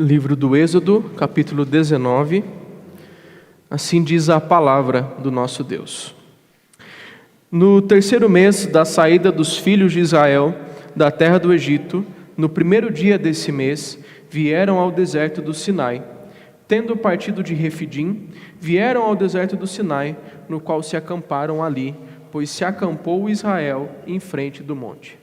Livro do Êxodo, capítulo 19, assim diz a palavra do nosso Deus. No terceiro mês da saída dos filhos de Israel da terra do Egito, no primeiro dia desse mês, vieram ao deserto do Sinai. Tendo partido de Refidim, vieram ao deserto do Sinai, no qual se acamparam ali, pois se acampou Israel em frente do monte.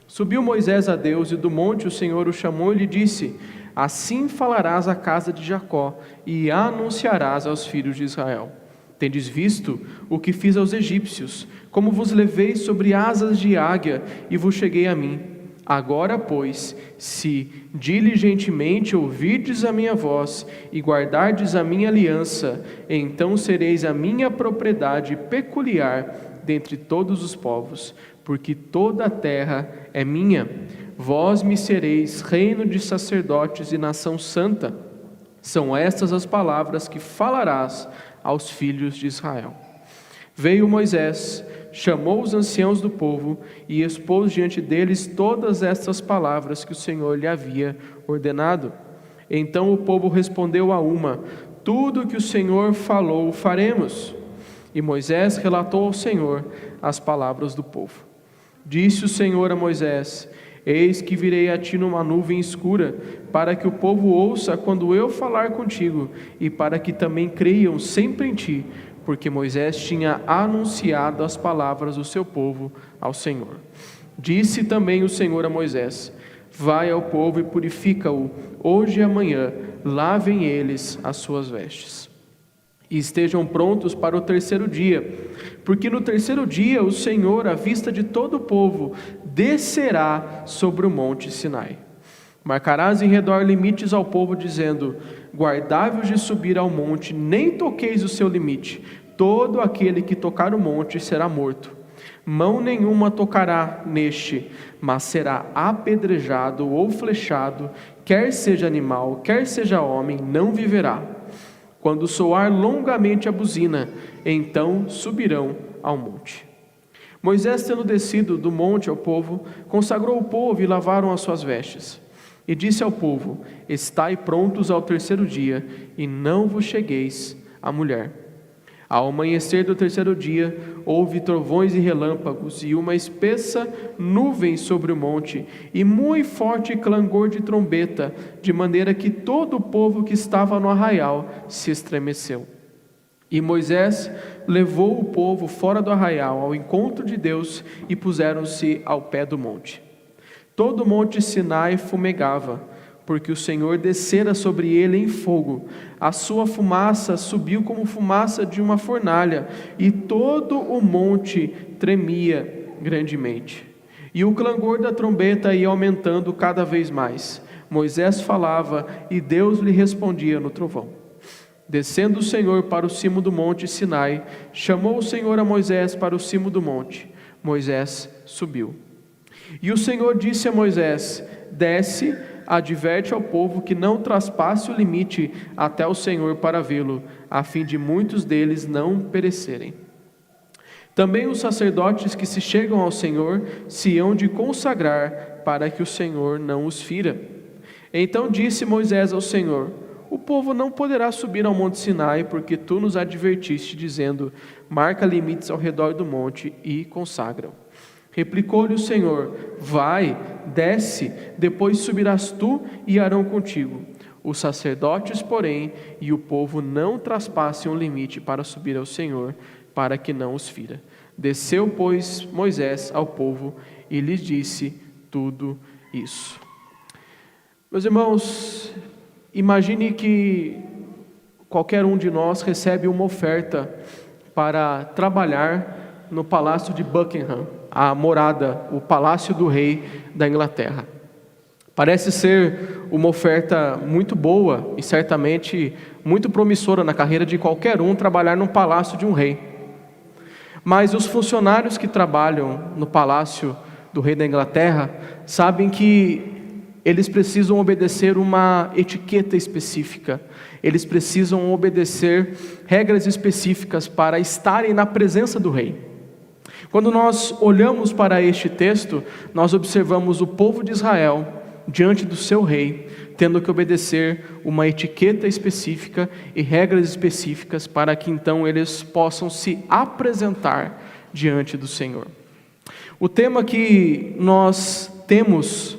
Subiu Moisés a Deus, e do monte o Senhor o chamou e lhe disse: assim falarás à casa de Jacó, e anunciarás aos filhos de Israel: tendes visto o que fiz aos egípcios, como vos levei sobre asas de águia, e vos cheguei a mim. Agora, pois, se diligentemente ouvirdes a minha voz, e guardardes a minha aliança, então sereis a minha propriedade peculiar dentre todos os povos, porque toda a terra é minha. Vós me sereis reino de sacerdotes e nação santa. São estas as palavras que falarás aos filhos de Israel. Veio Moisés, chamou os anciãos do povo e expôs diante deles todas estas palavras que o Senhor lhe havia ordenado. Então o povo respondeu a uma: tudo o que o Senhor falou faremos. E Moisés relatou ao Senhor as palavras do povo. Disse o Senhor a Moisés: eis que virei a ti numa nuvem escura, para que o povo ouça quando eu falar contigo, e para que também creiam sempre em ti, porque Moisés tinha anunciado as palavras do seu povo ao Senhor. Disse também o Senhor a Moisés: vai ao povo e purifica-o, hoje e amanhã, lavem eles as suas vestes. E estejam prontos para o terceiro dia, porque no terceiro dia o Senhor, à vista de todo o povo, descerá sobre o monte Sinai. Marcarás em redor limites ao povo, dizendo: guardai-vos de subir ao monte, nem toqueis o seu limite. Todo aquele que tocar o monte será morto. Mão nenhuma tocará neste, mas será apedrejado ou flechado, quer seja animal, quer seja homem, não viverá. Quando soar longamente a buzina, então subirão ao monte. Moisés, tendo descido do monte ao povo, consagrou o povo e lavaram as suas vestes. E disse ao povo: estai prontos ao terceiro dia, e não vos chegueis à mulher. Ao amanhecer do terceiro dia, houve trovões e relâmpagos, e uma espessa nuvem sobre o monte, e muito forte clangor de trombeta, de maneira que todo o povo que estava no arraial se estremeceu. E Moisés levou o povo fora do arraial ao encontro de Deus, e puseram-se ao pé do monte. Todo o monte Sinai fumegava, porque o Senhor descera sobre ele em fogo. A sua fumaça subiu como fumaça de uma fornalha, e todo o monte tremia grandemente. E o clangor da trombeta ia aumentando cada vez mais. Moisés falava, e Deus lhe respondia no trovão. Descendo o Senhor para o cimo do monte Sinai, chamou o Senhor a Moisés para o cimo do monte. Moisés subiu. E o Senhor disse a Moisés: desce, adverte ao povo que não traspasse o limite até o Senhor para vê-lo, a fim de muitos deles não perecerem. Também os sacerdotes que se chegam ao Senhor se hão de consagrar, para que o Senhor não os fira. Então disse Moisés ao Senhor: o povo não poderá subir ao monte Sinai, porque tu nos advertiste, dizendo: marca limites ao redor do monte e consagra-o. Replicou-lhe o Senhor: vai, desce, depois subirás tu e Arão contigo. Os sacerdotes, porém, e o povo não traspassem o limite para subir ao Senhor, para que não os fira. Desceu, pois, Moisés ao povo e lhes disse tudo isso. Meus irmãos, imagine que qualquer um de nós recebe uma oferta para trabalhar no palácio de Buckingham, a morada, o palácio do rei da Inglaterra. Parece ser uma oferta muito boa e certamente muito promissora na carreira de qualquer um trabalhar no palácio de um rei. Mas os funcionários que trabalham no palácio do rei da Inglaterra sabem que eles precisam obedecer uma etiqueta específica, eles precisam obedecer regras específicas para estarem na presença do rei. Quando nós olhamos para este texto, nós observamos o povo de Israel diante do seu rei, tendo que obedecer uma etiqueta específica e regras específicas para que então eles possam se apresentar diante do Senhor. O tema que nós temos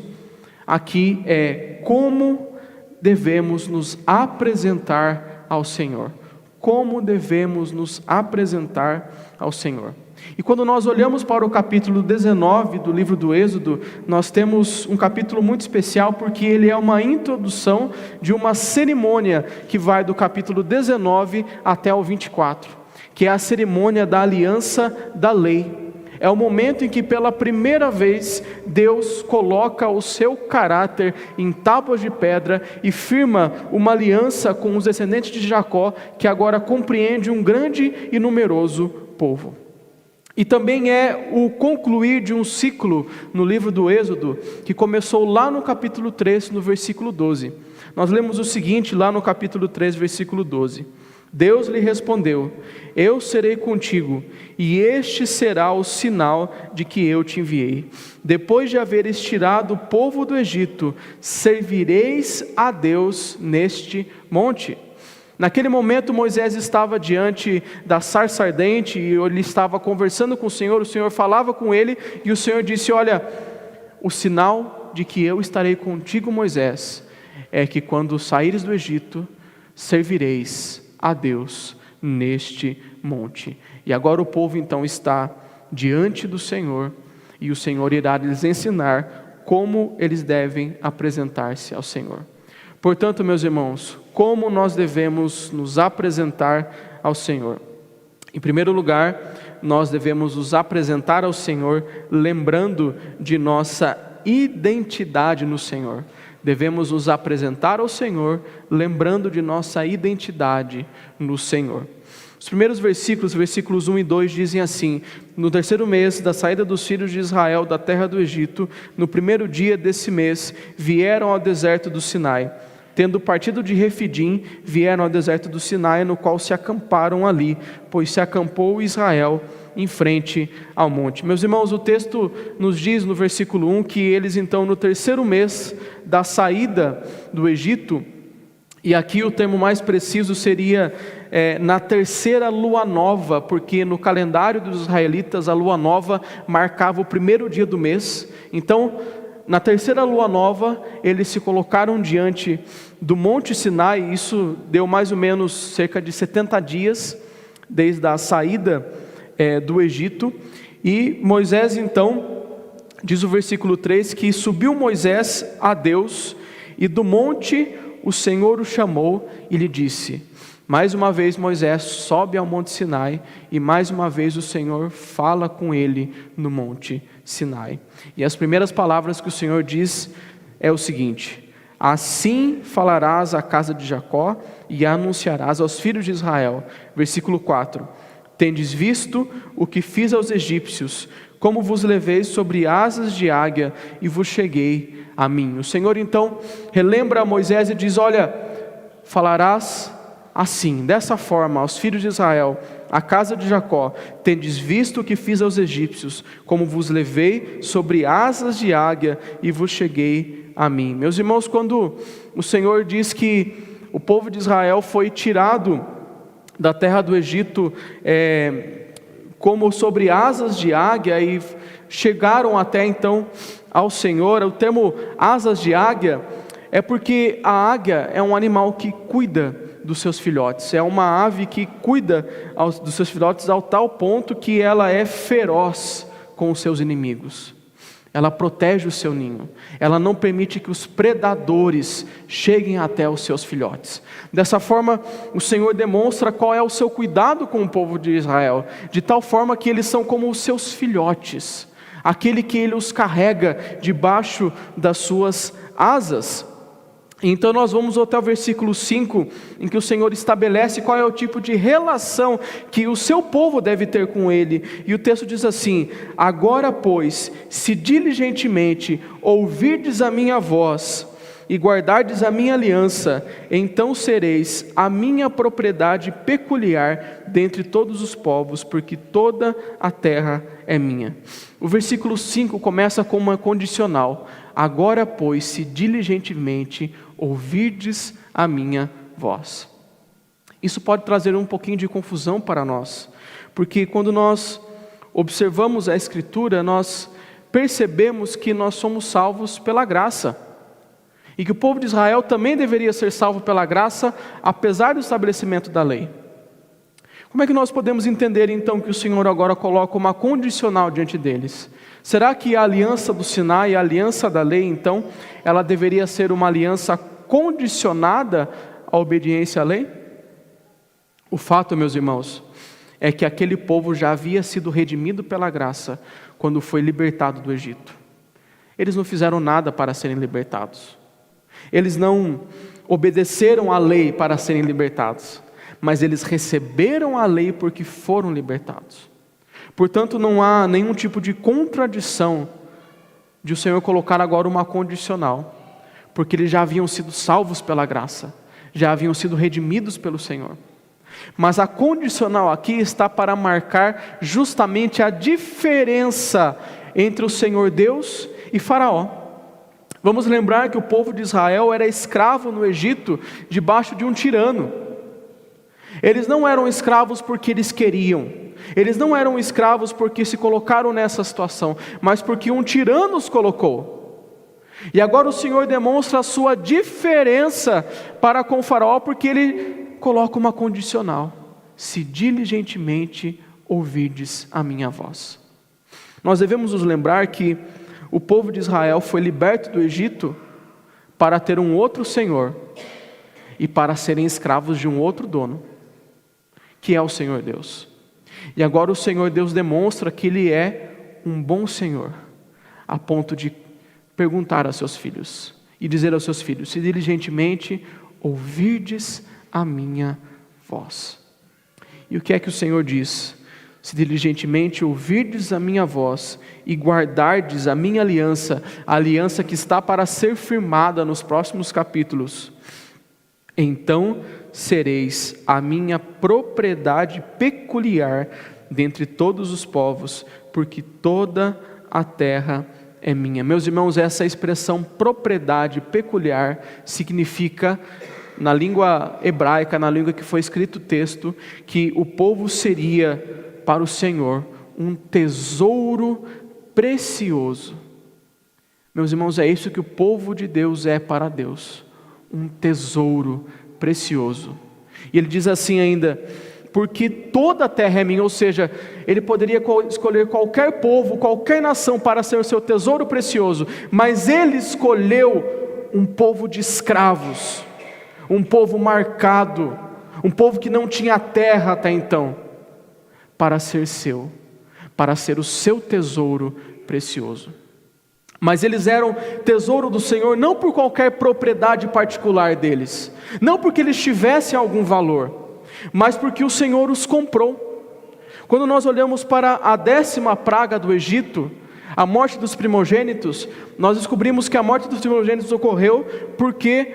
aqui é como devemos nos apresentar ao Senhor. Como devemos nos apresentar ao Senhor. E quando nós olhamos para o capítulo 19 do livro do Êxodo, nós temos um capítulo muito especial porque ele é uma introdução de uma cerimônia que vai do capítulo 19 até o 24, que é a cerimônia da aliança da lei. É o momento em que pela primeira vez Deus coloca o seu caráter em tábuas de pedra e firma uma aliança com os descendentes de Jacó, que agora compreende um grande e numeroso povo. E também é o concluir de um ciclo no livro do Êxodo, que começou lá no capítulo 3, no versículo 12. Nós lemos o seguinte lá no capítulo 3, versículo 12. Deus lhe respondeu: eu serei contigo, e este será o sinal de que eu te enviei. Depois de haveres tirado o povo do Egito, servireis a Deus neste monte. Naquele momento Moisés estava diante da sarça ardente, e ele estava conversando com o Senhor falava com ele, e o Senhor disse: olha, o sinal de que eu estarei contigo, Moisés, é que quando saíres do Egito, servireis a Deus neste monte. E agora o povo então está diante do Senhor, e o Senhor irá lhes ensinar como eles devem apresentar-se ao Senhor. Portanto, meus irmãos, como nós devemos nos apresentar ao Senhor? Em primeiro lugar, nós devemos nos apresentar ao Senhor lembrando de nossa identidade no Senhor. Devemos nos apresentar ao Senhor, lembrando de nossa identidade no Senhor. Os primeiros versículos 1 e 2 dizem assim: no terceiro mês da saída dos filhos de Israel da terra do Egito, no primeiro dia desse mês, vieram ao deserto do Sinai. Tendo partido de Refidim, vieram ao deserto do Sinai, no qual se acamparam ali, pois se acampou Israel em frente ao monte. Meus irmãos, o texto nos diz no versículo 1 que eles então no terceiro mês da saída do Egito, e aqui o termo mais preciso seria na terceira lua nova, porque no calendário dos israelitas a lua nova marcava o primeiro dia do mês. Então na terceira lua nova eles se colocaram diante do monte Sinai, e isso deu mais ou menos cerca de 70 dias desde a saída do Egito. E Moisés então, diz o versículo 3, que subiu Moisés a Deus, e do monte o Senhor o chamou e lhe disse. Mais uma vez Moisés sobe ao monte Sinai, e mais uma vez o Senhor fala com ele no monte Sinai. E as primeiras palavras que o Senhor diz é o seguinte: assim falarás à casa de Jacó e anunciarás aos filhos de Israel. Versículo 4. Tendes visto o que fiz aos egípcios, como vos levei sobre asas de águia e vos cheguei a mim. O Senhor então relembra a Moisés e diz: olha, falarás assim, dessa forma, aos filhos de Israel, à casa de Jacó: tendes visto o que fiz aos egípcios, como vos levei sobre asas de águia e vos cheguei a mim. Meus irmãos, quando o Senhor diz que o povo de Israel foi tirado da terra do Egito como sobre asas de águia e chegaram até então ao Senhor, o termo asas de águia é porque a águia é um animal que cuida dos seus filhotes, é uma ave que cuida dos seus filhotes ao tal ponto que ela é feroz com os seus inimigos. Ela protege o seu ninho, ela não permite que os predadores cheguem até os seus filhotes. Dessa forma, o Senhor demonstra qual é o seu cuidado com o povo de Israel, de tal forma que eles são como os seus filhotes, aquele que ele os carrega debaixo das suas asas. Então nós vamos até o versículo 5, em que o Senhor estabelece qual é o tipo de relação que o seu povo deve ter com Ele. E o texto diz assim: agora pois, se diligentemente ouvirdes a minha voz, e guardardes a minha aliança, então sereis a minha propriedade peculiar dentre todos os povos, porque toda a terra é minha. O versículo 5 começa com uma condicional: agora, pois, se diligentemente ouvirdes a minha voz. Isso pode trazer um pouquinho de confusão para nós, porque quando nós observamos a Escritura, nós percebemos que nós somos salvos pela graça, e que o povo de Israel também deveria ser salvo pela graça, apesar do estabelecimento da lei. Como é que nós podemos entender então que o Senhor agora coloca uma condicional diante deles? Será que a aliança do Sinai, a aliança da lei, então, ela deveria ser uma aliança condicionada à obediência à lei? O fato, meus irmãos, é que aquele povo já havia sido redimido pela graça quando foi libertado do Egito. Eles não fizeram nada para serem libertados. Eles não obedeceram à lei para serem libertados, mas eles receberam a lei porque foram libertados. Portanto, não há nenhum tipo de contradição de o Senhor colocar agora uma condicional, porque eles já haviam sido salvos pela graça, já haviam sido redimidos pelo Senhor. Mas a condicional aqui está para marcar justamente a diferença entre o Senhor Deus e Faraó. Vamos lembrar que o povo de Israel era escravo no Egito, debaixo de um tirano. Eles não eram escravos porque eles queriam, eles não eram escravos porque se colocaram nessa situação, mas porque um tirano os colocou. E agora o Senhor demonstra a sua diferença para com o Faraó, porque ele coloca uma condicional: se diligentemente ouvirdes a minha voz. Nós devemos nos lembrar que o povo de Israel foi liberto do Egito para ter um outro Senhor e para serem escravos de um outro dono, que é o Senhor Deus. E agora o Senhor Deus demonstra que Ele é um bom Senhor, a ponto de perguntar a seus filhos e dizer aos seus filhos: se diligentemente ouvirdes a minha voz. E o que é que o Senhor diz? Se diligentemente ouvirdes a minha voz e guardardes a minha aliança, a aliança que está para ser firmada nos próximos capítulos, então sereis a minha propriedade peculiar dentre todos os povos, porque toda a terra é minha. Meus irmãos, essa expressão propriedade peculiar significa, na língua hebraica, na língua que foi escrito o texto, que o povo seria para o Senhor um tesouro precioso. Meus irmãos, é isso que o povo de Deus é para Deus, um tesouro precioso. E ele diz assim ainda: porque toda a terra é minha, ou seja, ele poderia escolher qualquer povo, qualquer nação para ser o seu tesouro precioso, mas ele escolheu um povo de escravos, um povo marcado, um povo que não tinha terra até então, para ser seu, para ser o seu tesouro precioso. Mas eles eram tesouro do Senhor não por qualquer propriedade particular deles, não porque eles tivessem algum valor, mas porque o Senhor os comprou. Quando nós olhamos para a 10ª praga do Egito, a morte dos primogênitos, nós descobrimos que a morte dos primogênitos ocorreu porque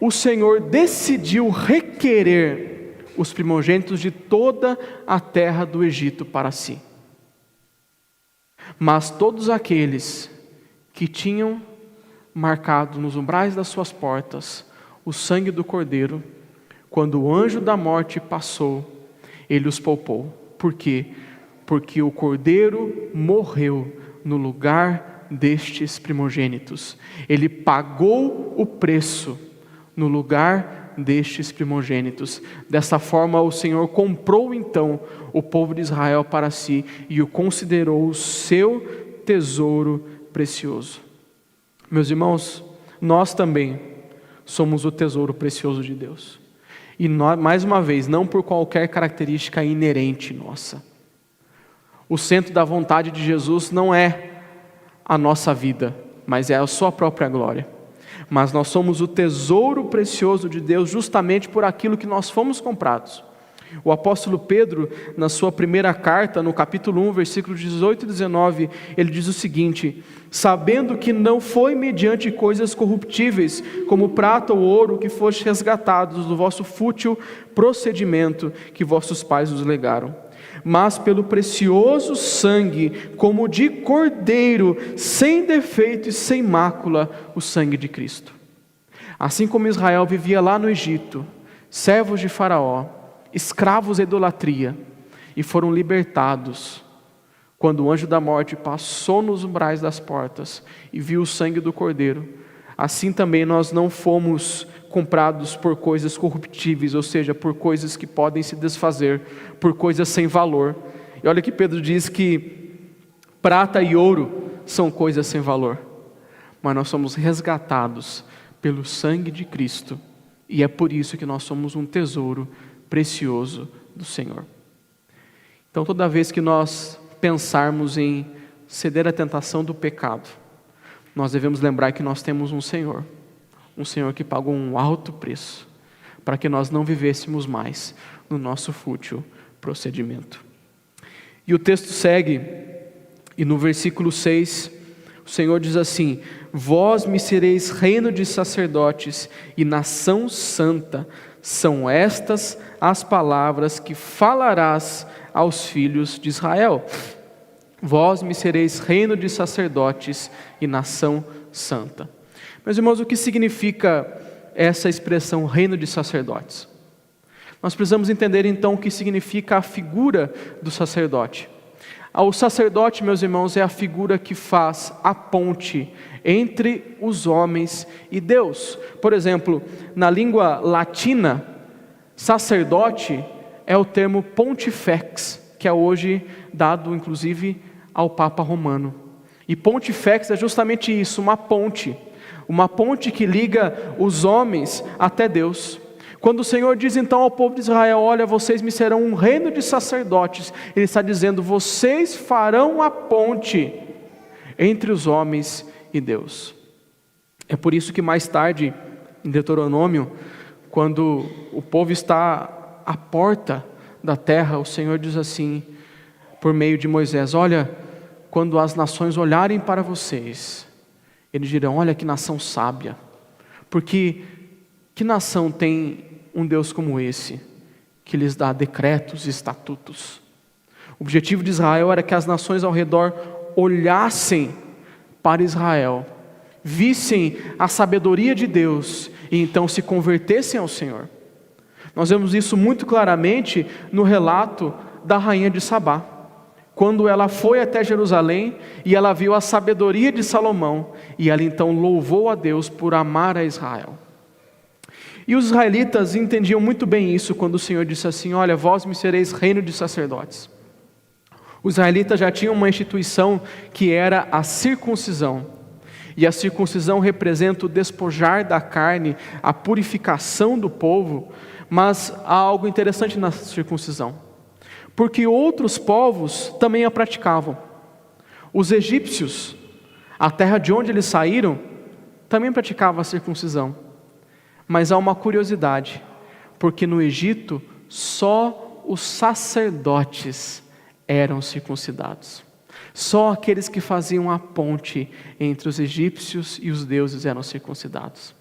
o Senhor decidiu requerer os primogênitos de toda a terra do Egito para si. Mas todos aqueles que tinham marcado nos umbrais das suas portas o sangue do Cordeiro, quando o anjo da morte passou, ele os poupou. Por quê? Porque o Cordeiro morreu no lugar destes primogênitos. Ele pagou o preço no lugar destes primogênitos. Dessa forma o Senhor comprou então o povo de Israel para si e o considerou o seu tesouro precioso. Meus irmãos, nós também somos o tesouro precioso de Deus. E nós, mais uma vez, não por qualquer característica inerente nossa. O centro da vontade de Jesus não é a nossa vida, mas é a sua própria glória. Mas nós somos o tesouro precioso de Deus justamente por aquilo que nós fomos comprados. O apóstolo Pedro, na sua primeira carta, no capítulo 1, versículos 18 e 19, ele diz o seguinte: sabendo que não foi mediante coisas corruptíveis, como prata ou ouro, que foste resgatados do vosso fútil procedimento que vossos pais nos legaram, mas pelo precioso sangue, como de cordeiro, sem defeito e sem mácula, o sangue de Cristo. Assim como Israel vivia lá no Egito, servos de Faraó, escravos da idolatria, e foram libertados quando o anjo da morte passou nos umbrais das portas e viu o sangue do cordeiro. Assim também nós não fomos comprados por coisas corruptíveis, ou seja, por coisas que podem se desfazer, por coisas sem valor. E olha que Pedro diz que prata e ouro são coisas sem valor, mas nós somos resgatados pelo sangue de Cristo, e é por isso que nós somos um tesouro precioso do Senhor. Então, toda vez que nós pensarmos em ceder à tentação do pecado, nós devemos lembrar que nós temos um Senhor que pagou um alto preço, para que nós não vivêssemos mais no nosso fútil procedimento. E o texto segue, e no versículo 6, o Senhor diz assim: vós me sereis reino de sacerdotes e nação santa, são estas as palavras que falarás aos filhos de Israel. Vós me sereis reino de sacerdotes e nação santa. Meus irmãos, o que significa essa expressão reino de sacerdotes? Nós precisamos entender então o que significa a figura do sacerdote. O sacerdote, meus irmãos, é a figura que faz a ponte entre os homens e Deus. Por exemplo, na língua latina, sacerdote é o termo pontifex, que é hoje dado inclusive ao Papa Romano. E pontifex é justamente isso, uma ponte que liga os homens até Deus. Quando o Senhor diz então ao povo de Israel: olha, vocês me serão um reino de sacerdotes, Ele está dizendo: vocês farão a ponte entre os homens e Deus. É por isso que mais tarde, em Deuteronômio, quando o povo está à porta da terra, o Senhor diz assim, por meio de Moisés: olha, quando as nações olharem para vocês, eles dirão: olha que nação sábia, porque que nação tem um Deus como esse, que lhes dá decretos e estatutos? O objetivo de Israel era que as nações ao redor olhassem para Israel, vissem a sabedoria de Deus e então se convertessem ao Senhor. Nós vemos isso muito claramente no relato da rainha de Sabá, quando ela foi até Jerusalém e ela viu a sabedoria de Salomão, e ela então louvou a Deus por amar a Israel. E os israelitas entendiam muito bem isso quando o Senhor disse assim: olha, vós me sereis reino de sacerdotes. Os israelitas já tinham uma instituição que era a circuncisão, e a circuncisão representa o despojar da carne, a purificação do povo. Mas há algo interessante na circuncisão, porque outros povos também a praticavam. Os egípcios, a terra de onde eles saíram, também praticava a circuncisão. Mas há uma curiosidade, porque no Egito só os sacerdotes eram circuncidados. Só aqueles que faziam a ponte entre os egípcios e os deuses eram circuncidados.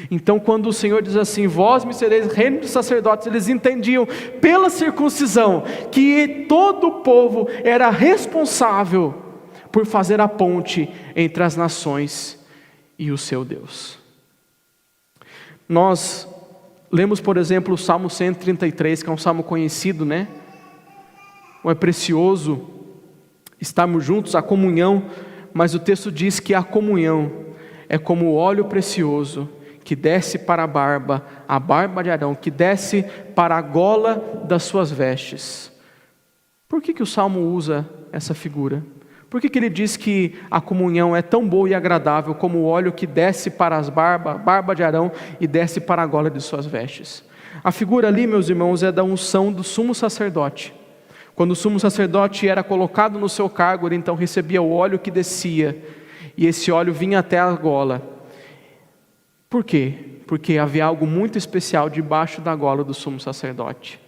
Então, quando o Senhor diz assim: vós me sereis reino de sacerdotes, eles entendiam pela circuncisão que todo o povo era responsável por fazer a ponte entre as nações e o seu Deus. Nós lemos, por exemplo, o Salmo 133, que é um salmo conhecido, né? É precioso estarmos juntos, a comunhão, mas o texto diz que a comunhão é como o óleo precioso que desce para a barba de Arão, que desce para a gola das suas vestes. Por que o Salmo usa essa figura? Por que ele diz que a comunhão é tão boa e agradável como o óleo que desce para a barba de Arão e desce para a gola de suas vestes? A figura ali, meus irmãos, é da unção do sumo sacerdote. Quando o sumo sacerdote era colocado no seu cargo, ele então recebia o óleo que descia, e esse óleo vinha até a gola. Por quê? Porque havia algo muito especial debaixo da gola do sumo sacerdote.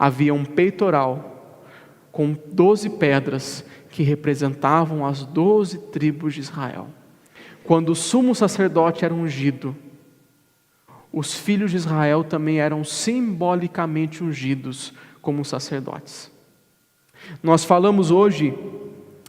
havia um peitoral com 12 pedras que representavam as 12 tribos de Israel. Quando o sumo sacerdote era ungido, os filhos de Israel também eram simbolicamente ungidos como sacerdotes. Nós falamos hoje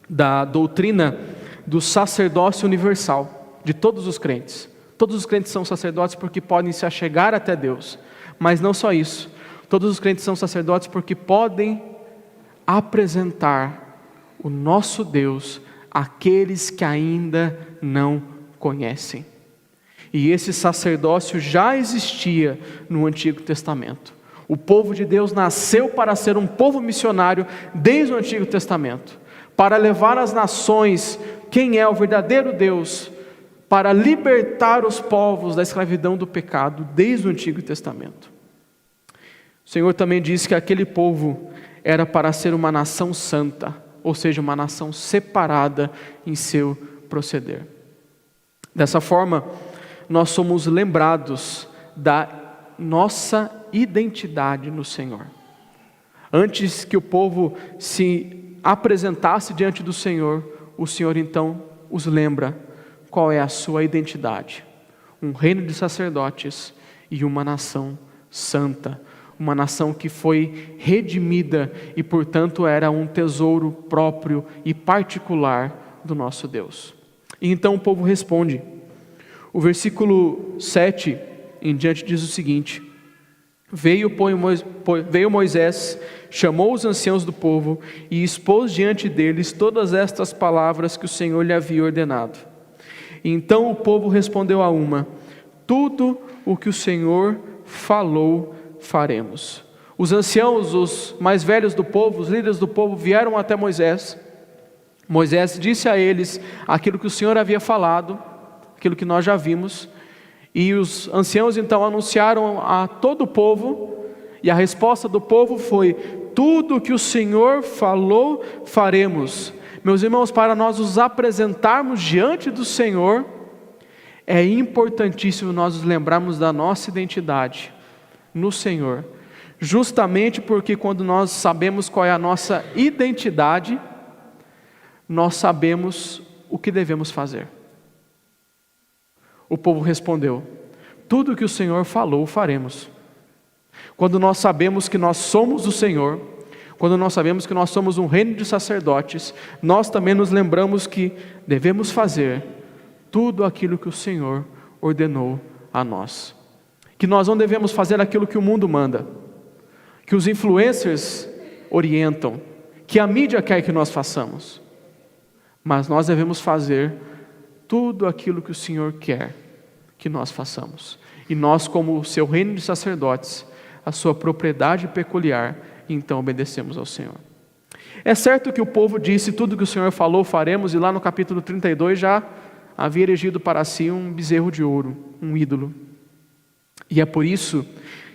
da doutrina do sacerdócio universal, de todos os crentes. Todos os crentes são sacerdotes porque podem se achegar até Deus. Mas não só isso. Todos os crentes são sacerdotes porque podem apresentar o nosso Deus àqueles que ainda não conhecem. E esse sacerdócio já existia no Antigo Testamento. O povo de Deus nasceu para ser um povo missionário desde o Antigo Testamento, para levar às nações quem é o verdadeiro Deus, para libertar os povos da escravidão do pecado desde o Antigo Testamento. O Senhor também disse que aquele povo era para ser uma nação santa, ou seja, uma nação separada em seu proceder. Dessa forma, nós somos lembrados da nossa identidade no Senhor. Antes que o povo se apresentasse diante do Senhor, o Senhor então os lembra qual é a sua identidade. Um reino de sacerdotes e uma nação santa. Uma nação que foi redimida e, portanto, era um tesouro próprio e particular do nosso Deus. E então o povo responde. O versículo 7 em diante diz o seguinte: Veio Moisés, chamou os anciãos do povo e expôs diante deles todas estas palavras que o Senhor lhe havia ordenado. Então o povo respondeu a uma: tudo o que o Senhor falou, faremos. Os anciãos, os mais velhos do povo, os líderes do povo vieram até Moisés. Moisés disse a eles aquilo que o Senhor havia falado, aquilo que nós já vimos, e os anciãos então anunciaram a todo o povo, e a resposta do povo foi: tudo o que o Senhor falou, faremos. Meus irmãos, para nós nos apresentarmos diante do Senhor, é importantíssimo nós nos lembrarmos da nossa identidade no Senhor, justamente porque quando nós sabemos qual é a nossa identidade, nós sabemos o que devemos fazer. O povo respondeu: tudo que o Senhor falou, faremos. Quando nós sabemos que nós somos do Senhor, quando nós sabemos que nós somos um reino de sacerdotes, nós também nos lembramos que devemos fazer tudo aquilo que o Senhor ordenou a nós. Que nós não devemos fazer aquilo que o mundo manda, que os influencers orientam, que a mídia quer que nós façamos, mas nós devemos fazer tudo aquilo que o Senhor quer que nós façamos. E nós, como o seu reino de sacerdotes, a sua propriedade peculiar, então obedecemos ao Senhor. É certo que o povo disse: tudo que o Senhor falou, faremos, e lá no capítulo 32 já havia erigido para si um bezerro de ouro, um ídolo. E é por isso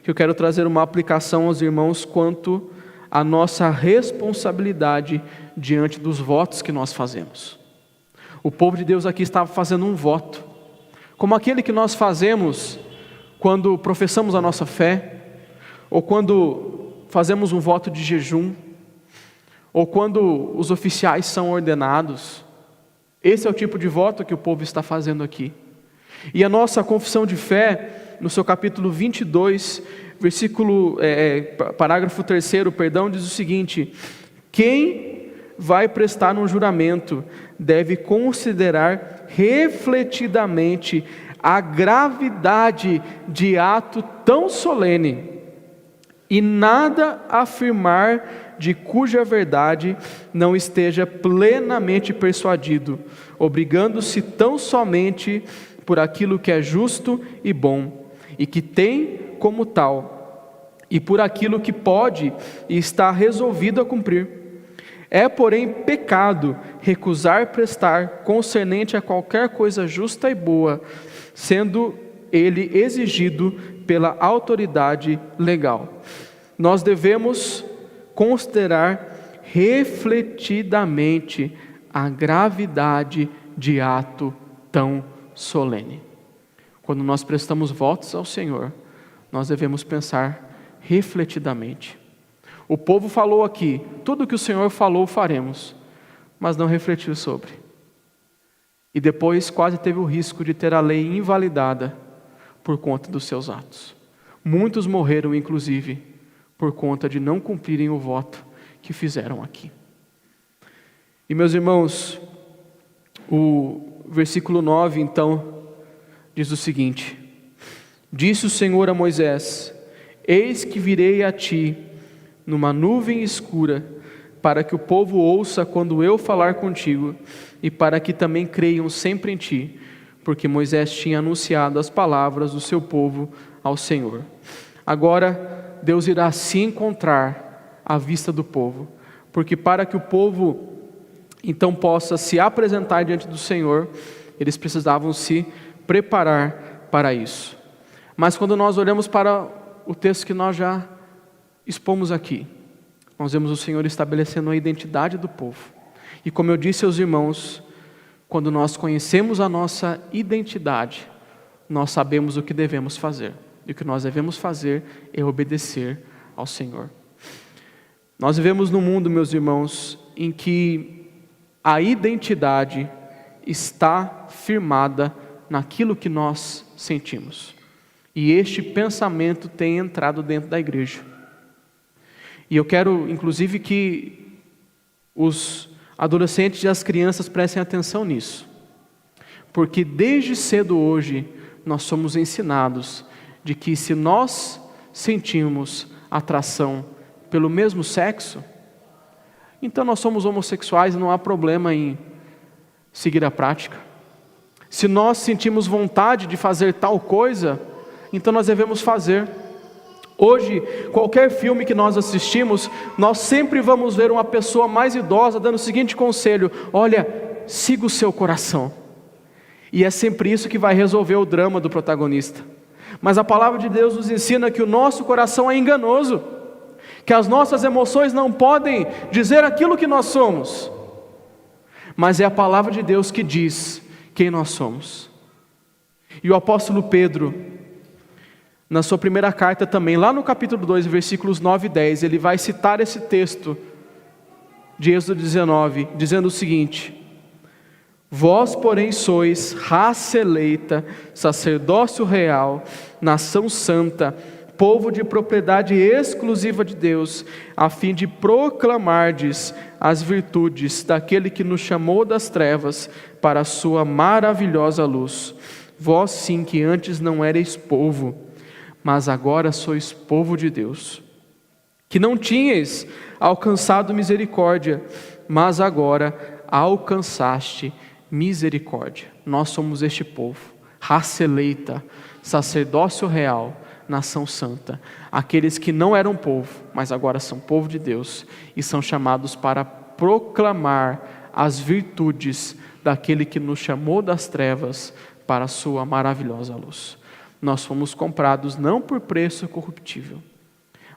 que eu quero trazer uma aplicação aos irmãos quanto à nossa responsabilidade diante dos votos que nós fazemos. O povo de Deus aqui estava fazendo um voto, como aquele que nós fazemos quando professamos a nossa fé, ou quando fazemos um voto de jejum, ou quando os oficiais são ordenados. Esse é o tipo de voto que o povo está fazendo aqui. E a nossa confissão de fé, no seu capítulo 22, parágrafo 3º, diz o seguinte: quem vai prestar um juramento deve considerar refletidamente a gravidade de ato tão solene e nada afirmar de cuja verdade não esteja plenamente persuadido, obrigando-se tão somente por aquilo que é justo e bom, e que tem como tal, e por aquilo que pode e está resolvido a cumprir. É, porém, pecado recusar prestar concernente a qualquer coisa justa e boa, sendo ele exigido pela autoridade legal. Nós devemos considerar refletidamente a gravidade de ato tão solene. Quando nós prestamos votos ao Senhor, nós devemos pensar refletidamente. O povo falou aqui, tudo que o Senhor falou faremos, mas não refletiu sobre. E depois quase teve o risco de ter a lei invalidada por conta dos seus atos. Muitos morreram, inclusive, por conta de não cumprirem o voto que fizeram aqui. E meus irmãos, o versículo 9, então, diz o seguinte: disse o Senhor a Moisés: eis que virei a ti numa nuvem escura, para que o povo ouça quando eu falar contigo, e para que também creiam sempre em ti, porque Moisés tinha anunciado as palavras do seu povo ao Senhor. Agora Deus irá se encontrar à vista do povo, porque para que o povo então possa se apresentar diante do Senhor, eles precisavam se preparar para isso. Mas quando nós olhamos para o texto que nós já expomos aqui, nós vemos o Senhor estabelecendo a identidade do povo. E como eu disse aos irmãos, quando nós conhecemos a nossa identidade, nós sabemos o que devemos fazer. E o que nós devemos fazer é obedecer ao Senhor. Nós vivemos num mundo, meus irmãos, em que a identidade está firmada naquilo que nós sentimos. E este pensamento tem entrado dentro da igreja. E eu quero, inclusive, que os adolescentes e as crianças prestem atenção nisso. Porque desde cedo hoje, nós somos ensinados de que se nós sentimos atração pelo mesmo sexo, então nós somos homossexuais e não há problema em seguir a prática. Se nós sentimos vontade de fazer tal coisa, então nós devemos fazer. Hoje, qualquer filme que nós assistimos, nós sempre vamos ver uma pessoa mais idosa dando o seguinte conselho: olha, siga o seu coração. E é sempre isso que vai resolver o drama do protagonista. Mas a palavra de Deus nos ensina que o nosso coração é enganoso, que as nossas emoções não podem dizer aquilo que nós somos, mas é a palavra de Deus que diz quem nós somos. E o apóstolo Pedro, na sua primeira carta também, lá no capítulo 2, versículos 9 e 10, ele vai citar esse texto de Êxodo 19, dizendo o seguinte: vós, porém, sois raça eleita, sacerdócio real, nação santa, povo de propriedade exclusiva de Deus, a fim de proclamardes as virtudes daquele que nos chamou das trevas para a sua maravilhosa luz. Vós sim que antes não erais povo, mas agora sois povo de Deus, que não tinhais alcançado misericórdia, mas agora alcançaste misericórdia. Nós somos este povo, raça eleita, sacerdócio real, nação santa, aqueles que não eram povo, mas agora são povo de Deus, e são chamados para proclamar as virtudes daquele que nos chamou das trevas para a sua maravilhosa luz. Nós fomos comprados não por preço corruptível,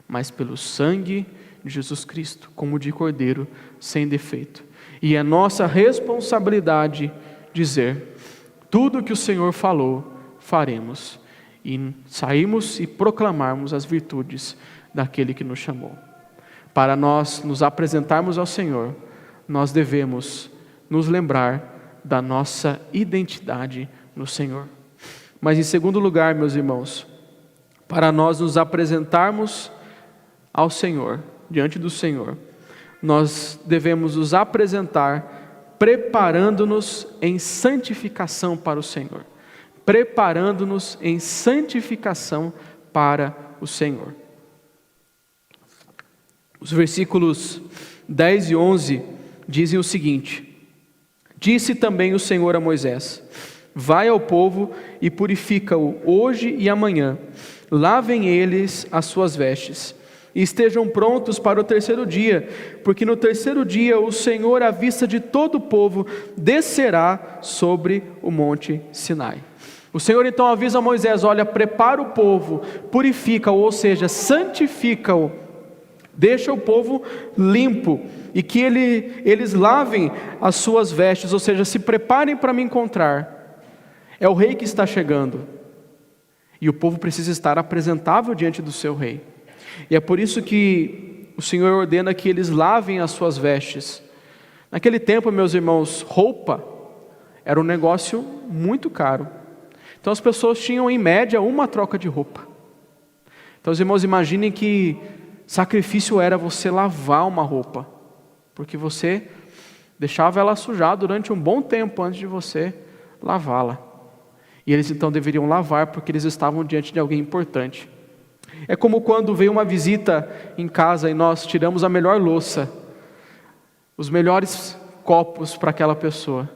mas pelo sangue de Jesus Cristo, como de cordeiro sem defeito. E é nossa responsabilidade dizer: tudo que o Senhor falou, faremos. E saímos e proclamarmos as virtudes daquele que nos chamou. Para nós nos apresentarmos ao Senhor, nós devemos nos lembrar da nossa identidade no Senhor. Mas em segundo lugar, meus irmãos, para nós nos apresentarmos ao Senhor, diante do Senhor, nós devemos nos apresentar preparando-nos em santificação para o Senhor. Preparando-nos em santificação para o Senhor. Os versículos 10 e 11 dizem o seguinte: disse também o Senhor a Moisés: vai ao povo e purifica-o hoje e amanhã, lavem eles as suas vestes, e estejam prontos para o terceiro dia, porque no terceiro dia o Senhor, à vista de todo o povo, descerá sobre o monte Sinai. O Senhor então avisa a Moisés: olha, prepara o povo, purifica-o, ou seja, santifica-o, deixa o povo limpo, e que eles lavem as suas vestes, ou seja, se preparem para me encontrar. É o rei que está chegando, e o povo precisa estar apresentável diante do seu rei. E é por isso que o Senhor ordena que eles lavem as suas vestes. Naquele tempo, meus irmãos, roupa era um negócio muito caro. Então as pessoas tinham em média uma troca de roupa. Então os irmãos imaginem que sacrifício era você lavar uma roupa, porque você deixava ela sujar durante um bom tempo antes de você lavá-la. E eles então deveriam lavar porque eles estavam diante de alguém importante. É como quando veio uma visita em casa e nós tiramos a melhor louça, os melhores copos para aquela pessoa.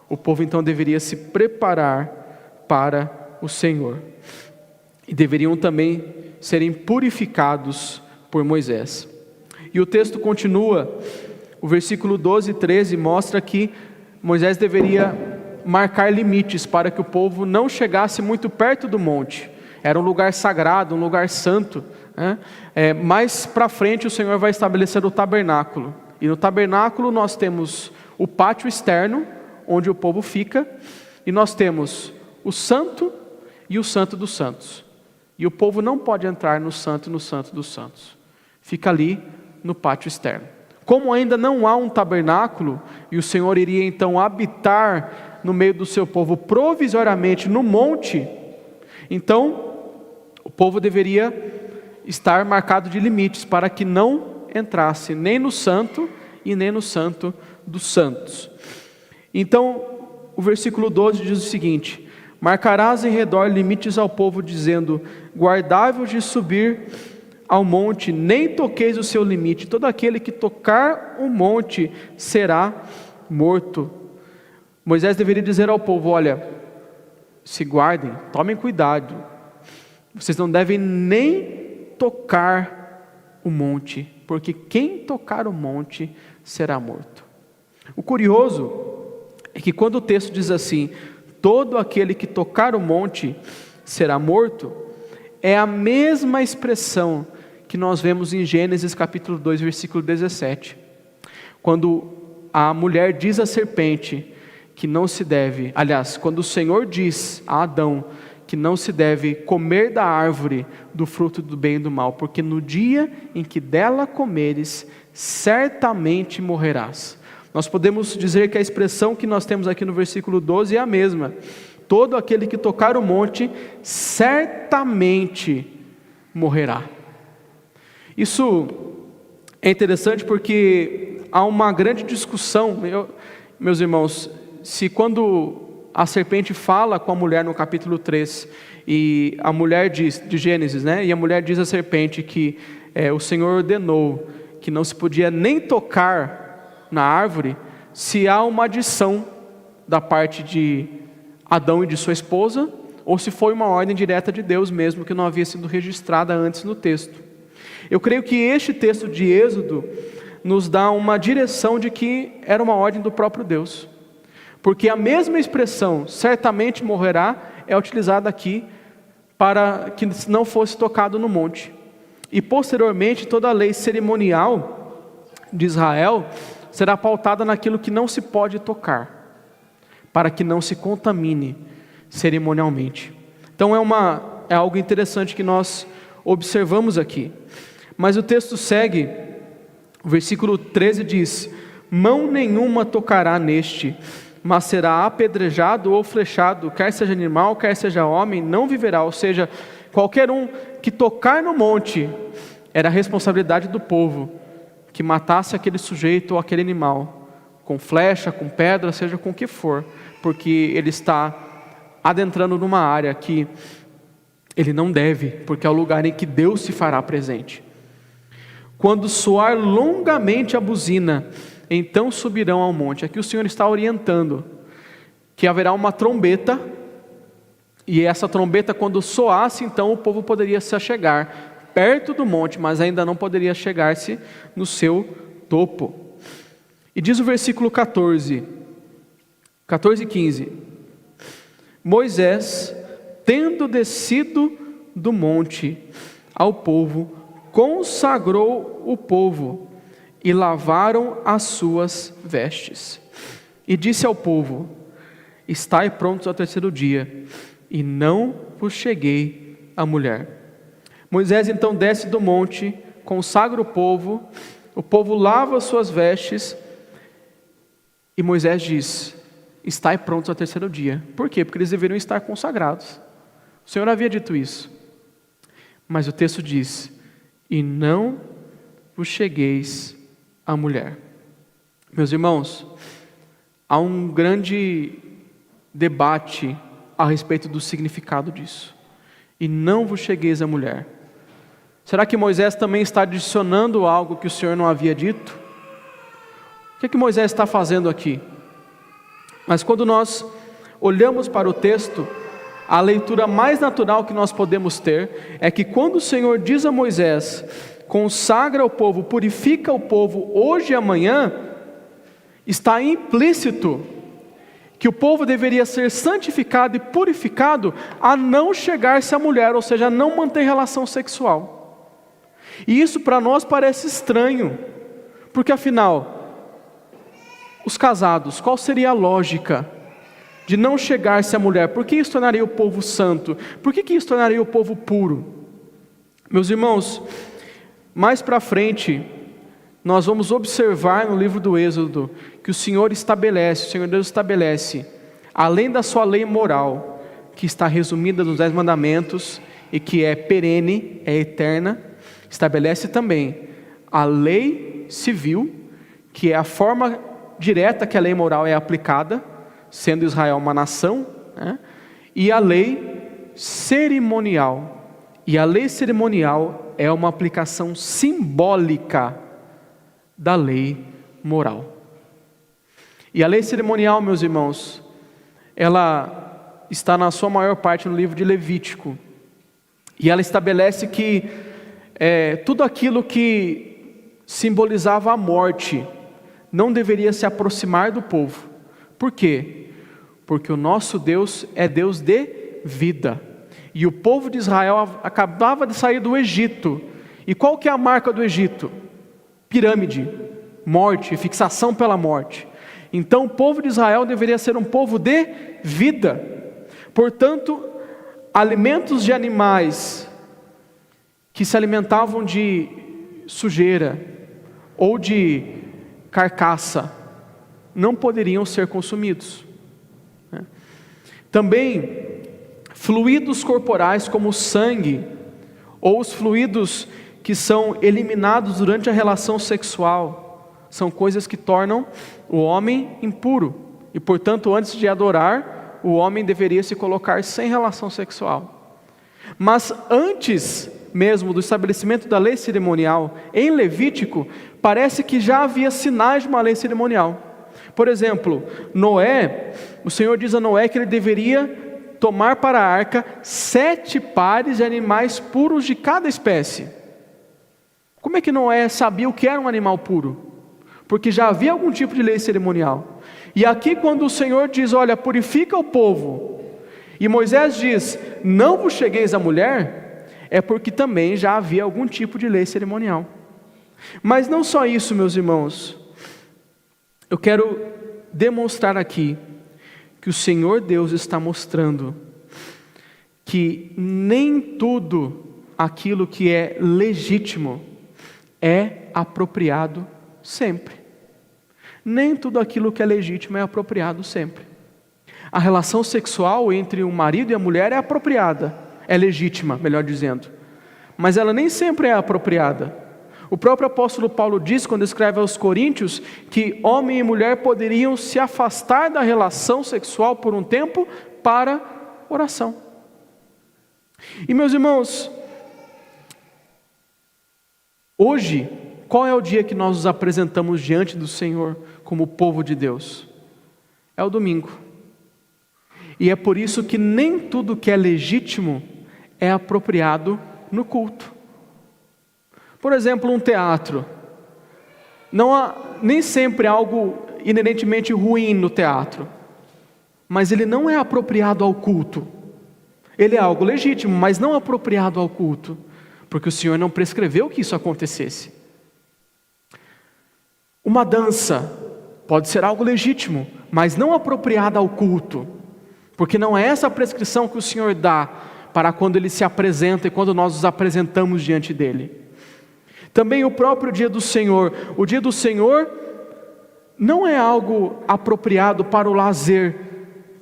O povo então deveria se preparar para o Senhor. E deveriam também serem purificados por Moisés. E o texto continua, o versículo 12 e 13 mostra que Moisés deveria marcar limites para que o povo não chegasse muito perto do monte. Era um lugar sagrado, um lugar santo, né? Mais para frente o Senhor vai estabelecer o tabernáculo. E no tabernáculo nós temos o pátio externo, onde o povo fica, e nós temos o santo e o santo dos santos. E o povo não pode entrar no santo e no santo dos santos. Fica ali no pátio externo. Como ainda não há um tabernáculo, e o Senhor iria então habitar no meio do seu povo provisoriamente no monte, então o povo deveria estar marcado de limites para que não entrasse nem no santo e nem no santo dos santos. Então o versículo 12 diz o seguinte: marcarás em redor limites ao povo, dizendo: guardai-vos de subir ao monte, nem toqueis o seu limite. Todo aquele que tocar o monte será morto. Moisés deveria dizer ao povo: olha, se guardem, tomem cuidado. Vocês não devem nem tocar o monte, porque quem tocar o monte será morto. O curioso é que quando o texto diz assim: todo aquele que tocar o monte será morto, é a mesma expressão que nós vemos em Gênesis capítulo 2, versículo 17. Quando a mulher diz à serpente que não se deve, aliás, quando o Senhor diz a Adão que não se deve comer da árvore do fruto do bem e do mal, porque no dia em que dela comeres, certamente morrerás. Nós podemos dizer que a expressão que nós temos aqui no versículo 12 é a mesma. Todo aquele que tocar o monte, certamente morrerá. Isso é interessante porque há uma grande discussão, meus irmãos, se quando a serpente fala com a mulher no capítulo 3, e a mulher diz, de Gênesis, né? E a mulher diz à serpente que o Senhor ordenou que não se podia nem tocar na árvore, se há uma adição da parte de Adão e de sua esposa, ou se foi uma ordem direta de Deus mesmo, que não havia sido registrada antes no texto. Eu creio que este texto de Êxodo nos dá uma direção de que era uma ordem do próprio Deus, porque a mesma expressão, certamente morrerá, é utilizada aqui para que não fosse tocado no monte. E posteriormente toda a lei cerimonial de Israel será pautada naquilo que não se pode tocar, para que não se contamine cerimonialmente. Então é algo interessante que nós observamos aqui. Mas o texto segue, o versículo 13 diz: mão nenhuma tocará neste, mas será apedrejado ou flechado, quer seja animal, quer seja homem, não viverá. Ou seja, qualquer um que tocar no monte, era a responsabilidade do povo, que matasse aquele sujeito ou aquele animal, com flecha, com pedra, seja com o que for, porque ele está adentrando numa área que ele não deve, porque é o lugar em que Deus se fará presente. Quando soar longamente a buzina, então subirão ao monte. Aqui o Senhor está orientando que haverá uma trombeta, e essa trombeta, quando soasse, então o povo poderia se achegar perto do monte, mas ainda não poderia chegar-se no seu topo. E diz o versículo 14 e 15: Moisés, tendo descido do monte ao povo, consagrou o povo, e lavaram as suas vestes. E disse ao povo: estai prontos ao terceiro dia, e não vos cheguei a mulher. Moisés então desce do monte consagra o povo lava suas vestes, e Moisés diz: estai prontos ao terceiro dia. Por quê? Porque eles deveriam estar consagrados. O Senhor havia dito isso. Mas o texto diz: e não vos chegueis à mulher. Meus irmãos, há um grande debate a respeito do significado disso. E não vos chegueis à mulher. Será que Moisés também está adicionando algo que o Senhor não havia dito? O que Moisés está fazendo aqui? Mas quando nós olhamos para o texto, a leitura mais natural que nós podemos ter é que quando o Senhor diz a Moisés: consagra o povo, purifica o povo hoje e amanhã, está implícito que o povo deveria ser santificado e purificado a não chegar-se à mulher, ou seja, a não manter relação sexual. E isso para nós parece estranho, porque afinal, os casados, qual seria a lógica de não chegar-se à mulher? Por que isso tornaria o povo santo? Por que isso tornaria o povo puro? Meus irmãos, mais para frente, nós vamos observar no livro do Êxodo que o Senhor Deus estabelece, além da sua lei moral, que está resumida nos 10 mandamentos e que é perene, é eterna, estabelece também a lei civil, que é a forma direta que a lei moral é aplicada, sendo Israel uma nação, né? E a lei cerimonial. E a lei cerimonial é uma aplicação simbólica da lei moral. E a lei cerimonial, meus irmãos, ela está na sua maior parte no livro de Levítico. E ela estabelece que tudo aquilo que simbolizava a morte não deveria se aproximar do povo. Por quê? Porque o nosso Deus é Deus de vida. E o povo de Israel acabava de sair do Egito. E qual que é a marca do Egito? Pirâmide, morte, fixação pela morte. Então o povo de Israel deveria ser um povo de vida. Portanto, alimentos de animais que se alimentavam de sujeira ou de carcaça não poderiam ser consumidos. Também fluidos corporais como o sangue ou os fluidos que são eliminados durante a relação sexual são coisas que tornam o homem impuro. E portanto, antes de adorar, o homem deveria se colocar sem relação sexual. Mas antes mesmo do estabelecimento da lei cerimonial, em Levítico, parece que já havia sinais de uma lei cerimonial. Por exemplo, Noé, o Senhor diz a Noé que ele deveria tomar para a arca 7 pares de animais puros de cada espécie. Como é que Noé sabia o que era um animal puro? Porque já havia algum tipo de lei cerimonial. E aqui quando o Senhor diz, olha, purifica o povo, e Moisés diz, não vos chegueis à mulher, é porque também já havia algum tipo de lei cerimonial. Mas não só isso, meus irmãos. Eu quero demonstrar aqui que o Senhor Deus está mostrando que nem tudo aquilo que é legítimo é apropriado sempre. Nem tudo aquilo que é legítimo é apropriado sempre. A relação sexual entre o marido e a mulher é apropriada, é legítima, melhor dizendo, mas ela nem sempre é apropriada. O próprio apóstolo Paulo diz, quando escreve aos Coríntios, que homem e mulher poderiam se afastar da relação sexual por um tempo para oração. E meus irmãos, hoje, qual é o dia que nós nos apresentamos diante do Senhor como povo de Deus? É o domingo. E é por isso que nem tudo que é legítimo é apropriado no culto. Por exemplo, um teatro. Não há nem sempre algo inerentemente ruim no teatro, mas ele não é apropriado ao culto. Ele é algo legítimo, mas não apropriado ao culto, porque o Senhor não prescreveu que isso acontecesse. Uma dança pode ser algo legítimo, mas não apropriada ao culto, porque não é essa a prescrição que o Senhor dá para quando Ele se apresenta e quando nós nos apresentamos diante dEle. Também o próprio dia do Senhor. O dia do Senhor não é algo apropriado para o lazer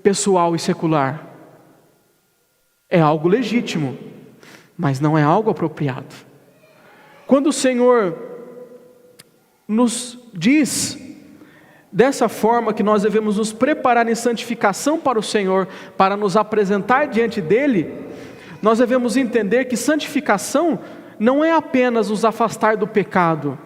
pessoal e secular. É algo legítimo, mas não é algo apropriado. Quando o Senhor nos diz dessa forma que nós devemos nos preparar em santificação para o Senhor, para nos apresentar diante dEle, nós devemos entender que santificação não é apenas nos afastar do pecado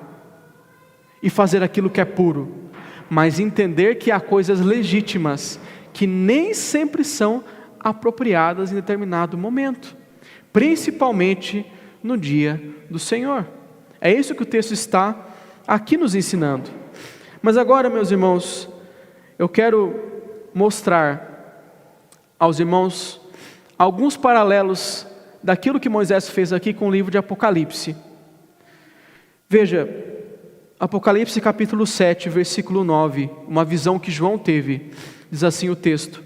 e fazer aquilo que é puro, mas entender que há coisas legítimas que nem sempre são apropriadas em determinado momento, principalmente no dia do Senhor. É isso que o texto está aqui nos ensinando. Mas agora, meus irmãos, eu quero mostrar aos irmãos alguns paralelos daquilo que Moisés fez aqui com o livro de Apocalipse. Veja, Apocalipse capítulo 7, versículo 9, uma visão que João teve. Diz assim o texto: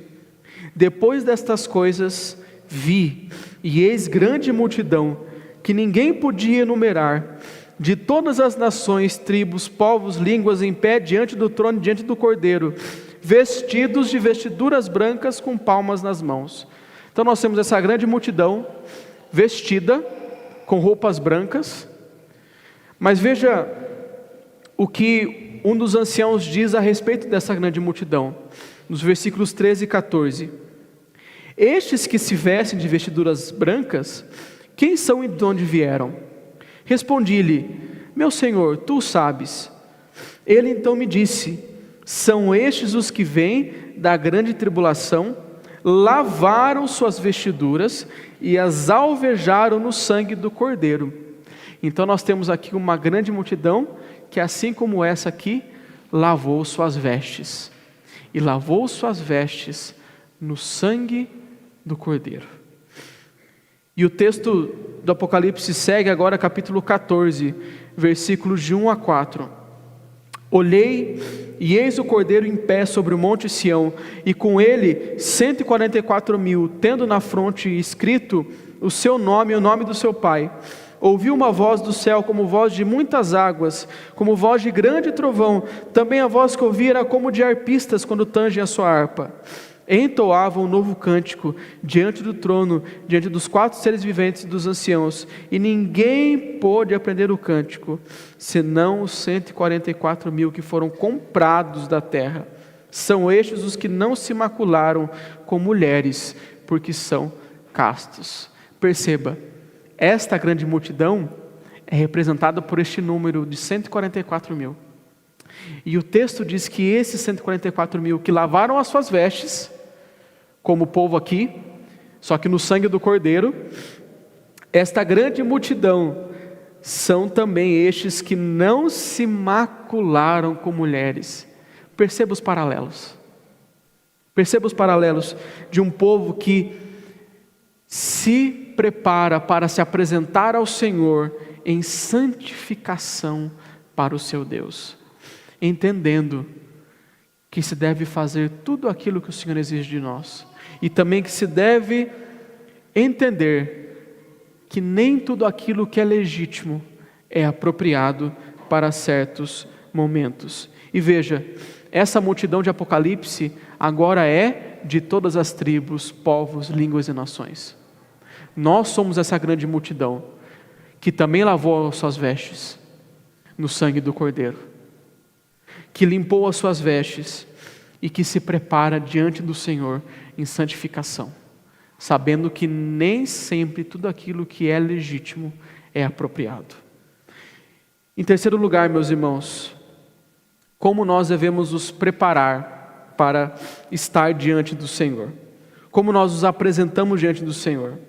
depois destas coisas vi, e eis grande multidão, que ninguém podia enumerar, de todas as nações, tribos, povos, línguas, em pé diante do trono, diante do Cordeiro, vestidos de vestiduras brancas, com palmas nas mãos. Então nós temos essa grande multidão, vestida, com roupas brancas. Mas veja o que um dos anciãos diz a respeito dessa grande multidão, nos versículos 13 e 14. Estes que se vestem de vestiduras brancas, quem são e de onde vieram? Respondi-lhe: meu senhor, tu o sabes. Ele então me disse: são estes os que vêm da grande tribulação, lavaram suas vestiduras e as alvejaram no sangue do Cordeiro. Então nós temos aqui uma grande multidão que, assim como essa aqui, lavou suas vestes. E lavou suas vestes no sangue do Cordeiro. E o texto do Apocalipse segue agora, capítulo 14, versículos de 1 a 4. Olhei, e eis o Cordeiro em pé sobre o monte Sião, e com ele 144.000, tendo na fronte escrito o seu nome e o nome do seu Pai. Ouvi uma voz do céu como voz de muitas águas, como voz de grande trovão. Também a voz que ouvi era como de arpistas quando tangem a sua harpa. Entoavam um novo cântico diante do trono, diante dos 4 seres viventes e dos anciãos, e ninguém pôde aprender o cântico, senão os 144.000 que foram comprados da terra. São estes os que não se macularam com mulheres, porque são castos. Perceba, esta grande multidão é representada por este número de 144.000. E o texto diz que esses 144.000 que lavaram as suas vestes, como o povo aqui, só que no sangue do Cordeiro, esta grande multidão são também estes que não se macularam com mulheres. Perceba os paralelos. Perceba os paralelos de um povo que se prepara para se apresentar ao Senhor em santificação para o seu Deus, entendendo que se deve fazer tudo aquilo que o Senhor exige de nós, e também que se deve entender que nem tudo aquilo que é legítimo é apropriado para certos momentos. E veja, essa multidão de Apocalipse agora é de todas as tribos, povos, línguas e nações. Nós somos essa grande multidão que também lavou as suas vestes no sangue do Cordeiro, que limpou as suas vestes e que se prepara diante do Senhor em santificação, sabendo que nem sempre tudo aquilo que é legítimo é apropriado. Em terceiro lugar, meus irmãos, como nós devemos nos preparar para estar diante do Senhor? Como nós nos apresentamos diante do Senhor?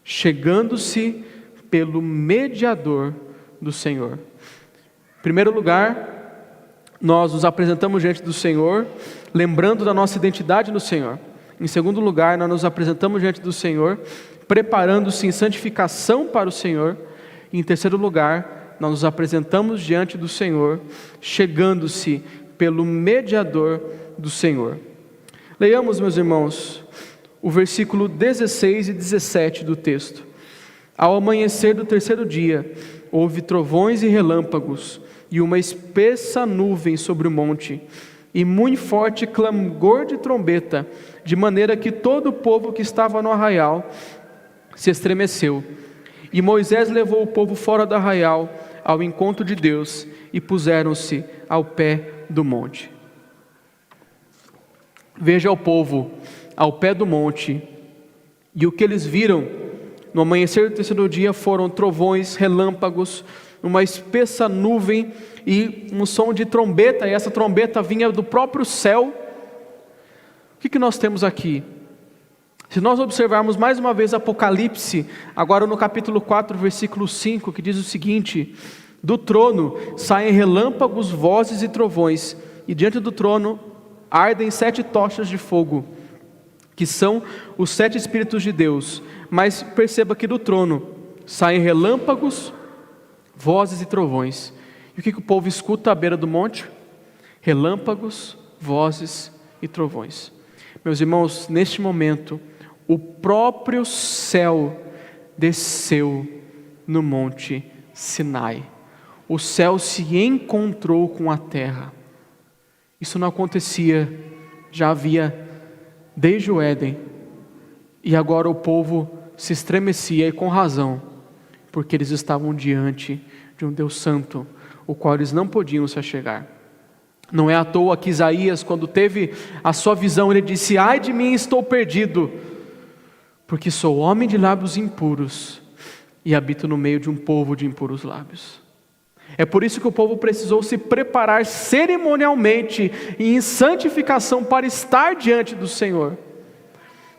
Chegando-se pelo mediador do Senhor. Em primeiro lugar, nós nos apresentamos diante do Senhor, lembrando da nossa identidade no Senhor. Em segundo lugar, nós nos apresentamos diante do Senhor, preparando-se em santificação para o Senhor. E em terceiro lugar, nós nos apresentamos diante do Senhor, chegando-se pelo mediador do Senhor. Leiamos, meus irmãos, o versículo 16 e 17 do texto. Ao amanhecer do terceiro dia, houve trovões e relâmpagos, e uma espessa nuvem sobre o monte, e muito forte clamor de trombeta, de maneira que todo o povo que estava no arraial se estremeceu. E Moisés levou o povo fora do arraial, ao encontro de Deus, e puseram-se ao pé do monte. Veja o povo ao pé do monte, e o que eles viram no amanhecer do terceiro dia foram trovões, relâmpagos, uma espessa nuvem e um som de trombeta, e essa trombeta vinha do próprio céu. O que nós temos aqui? Se nós observarmos mais uma vez Apocalipse, agora no capítulo 4, versículo 5, que diz o seguinte: do trono saem relâmpagos, vozes e trovões, e diante do trono ardem 7 tochas de fogo, que são os 7 Espíritos de Deus. Mas perceba que do trono saem relâmpagos, vozes e trovões. E o que o povo escuta à beira do monte? Relâmpagos, vozes e trovões. Meus irmãos, neste momento, o próprio céu desceu no monte Sinai. O céu se encontrou com a terra. Isso não acontecia, já havia desde o Éden. E agora o povo se estremecia, e com razão, porque eles estavam diante de um Deus santo, o qual eles não podiam se achegar. Não é à toa que Isaías, quando teve a sua visão, ele disse: ai de mim, estou perdido, porque sou homem de lábios impuros e habito no meio de um povo de impuros lábios. É por isso que o povo precisou se preparar cerimonialmente e em santificação para estar diante do Senhor,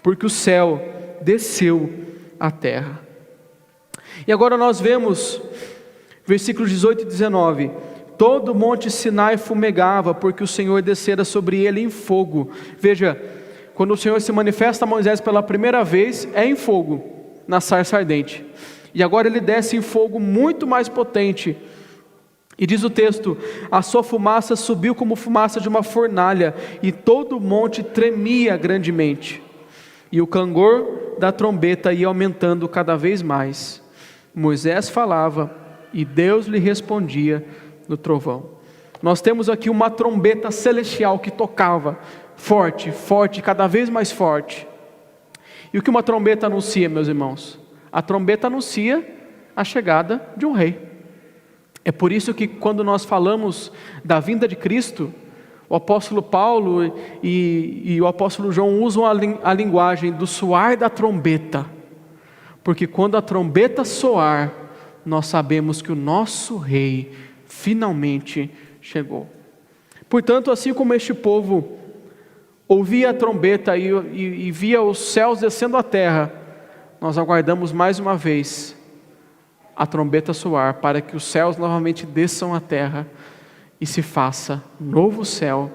porque o céu desceu à terra. E agora nós vemos, versículos 18 e 19: todo o monte Sinai fumegava, porque o Senhor descera sobre ele em fogo. Veja, quando o Senhor se manifesta a Moisés pela primeira vez, é em fogo, na sarça ardente. E agora ele desce em fogo muito mais potente. E diz o texto: a sua fumaça subiu como fumaça de uma fornalha, e todo o monte tremia grandemente. E o clangor da trombeta ia aumentando cada vez mais. Moisés falava, e Deus lhe respondia no trovão. Nós temos aqui uma trombeta celestial que tocava, forte, forte, cada vez mais forte. E o que uma trombeta anuncia, meus irmãos? A trombeta anuncia a chegada de um rei. É por isso que quando nós falamos da vinda de Cristo, o apóstolo Paulo e o apóstolo João usam a linguagem do soar da trombeta, porque quando a trombeta soar, nós sabemos que o nosso rei finalmente chegou. Portanto, assim como este povo ouvia a trombeta e via os céus descendo à terra, nós aguardamos mais uma vez a trombeta soar, para que os céus novamente desçam à terra e se faça novo céu